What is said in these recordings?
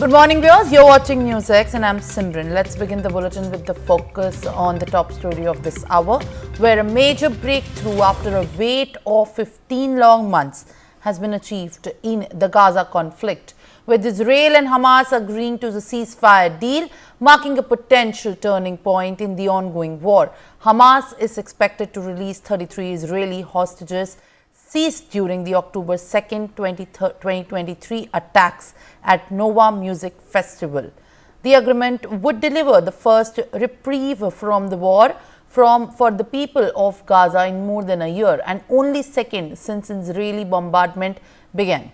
Good morning, viewers. You're watching NewsX and I'm Simran. Let's begin the bulletin with the focus on the top story of this hour, where a major breakthrough after a wait of 15 long months has been achieved in the Gaza conflict, with Israel and Hamas agreeing to the ceasefire deal, marking a potential turning point in the ongoing war. Hamas is expected to release 33 Israeli hostages seized during the October 2nd, 2023 attacks at Nova Music Festival. The agreement would deliver the first reprieve from the war for the people of Gaza in more than a year, and only second since Israeli bombardment began.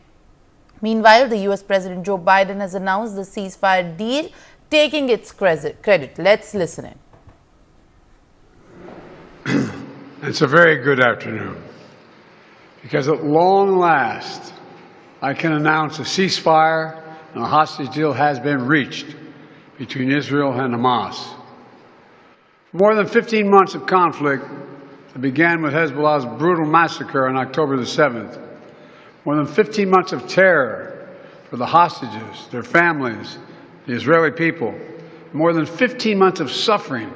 Meanwhile, the US President Joe Biden has announced the ceasefire deal, taking its credit. Let's listen in. It's a very good afternoon, because at long last, I can announce a ceasefire and a hostage deal has been reached between Israel and Hamas. For more than 15 months of conflict that began with Hezbollah's brutal massacre on October the 7th, more than 15 months of terror for the hostages, their families, the Israeli people, more than 15 months of suffering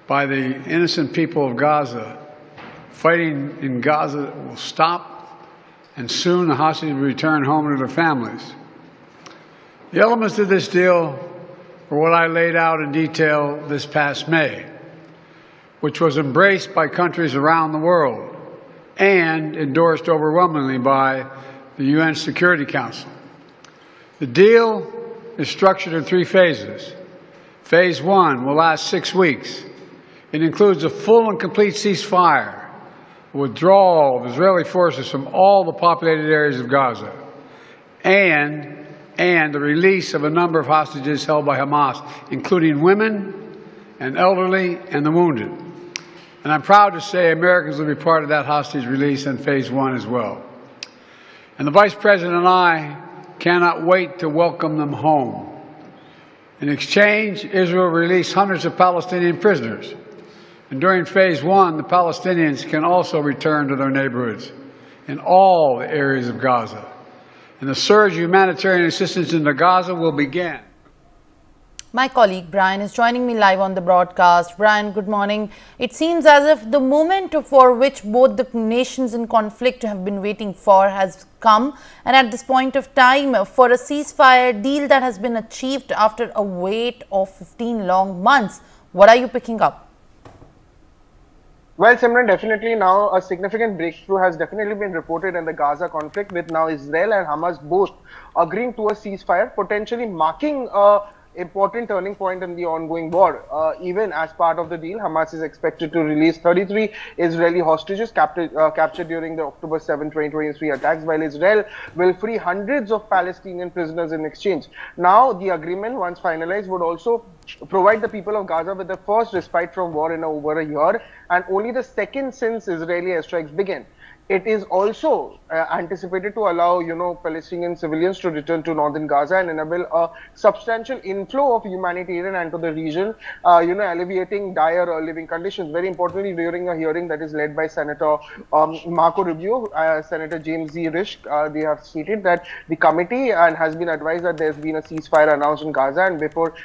by the innocent people of Gaza. Fighting in Gaza will stop, and soon the hostages will return home to their families. The elements of this deal were what I laid out in detail this past May, which was embraced by countries around the world and endorsed overwhelmingly by the UN Security Council. The deal is structured in 3 phases. Phase 1 will last 6 weeks. It includes a full and complete ceasefire, withdrawal of Israeli forces from all the populated areas of Gaza, and the release of a number of hostages held by Hamas, including women and elderly and the wounded. And I'm proud to say Americans will be part of that hostage release in Phase 1 as well. And the Vice President and I cannot wait to welcome them home. In exchange, Israel released hundreds of Palestinian prisoners. And during Phase 1, the Palestinians can also return to their neighborhoods in all the areas of Gaza. And the surge of humanitarian assistance into Gaza will begin. My colleague Brian is joining me live on the broadcast. Brian, good morning. It seems as if the moment for which both the nations in conflict have been waiting for has come, and at this point of time, for a ceasefire deal that has been achieved after a wait of 15 long months. What are you picking up? Well, Simran, definitely now a significant breakthrough has definitely been reported in the Gaza conflict, with now Israel and Hamas both agreeing to a ceasefire, potentially marking a important turning point in the ongoing war. Even as part of the deal, Hamas is expected to release 33 Israeli hostages captured during the October 7, 2023 attacks, while Israel will free hundreds of Palestinian prisoners in exchange. Now, the agreement, once finalized, would also provide the people of Gaza with the first respite from war in over a year, and only the second since Israeli airstrikes began. It is also anticipated to allow, Palestinian civilians to return to northern Gaza and enable a substantial inflow of humanitarian into the region, alleviating dire living conditions. Very importantly, during a hearing that is led by Senator Marco Rubio, Senator James Z. Risch, they have stated that the committee has been advised that there's been a ceasefire announced in Gaza, and before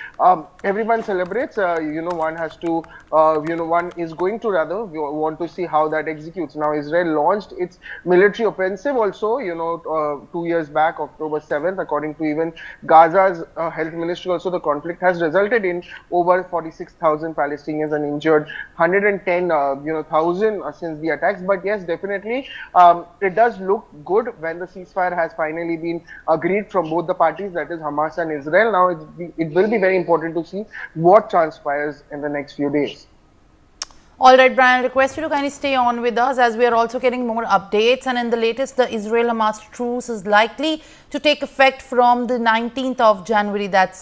everyone celebrates, one has to, one is going to rather want to see how that executes. Now, Israel launched its military offensive also, 2 years back, October 7th, according to even Gaza's health ministry. Also, the conflict has resulted in over 46,000 Palestinians and injured 110,000 since the attacks. But yes, definitely, it does look good when the ceasefire has finally been agreed from both the parties, that is Hamas and Israel. Now, it will be very important to see what transpires in the next few days. All right, Brian, I request you to kindly stay on with us as we are also getting more updates. And in the latest, the Israel-Hamas truce is likely to take effect from the 19th of January. That's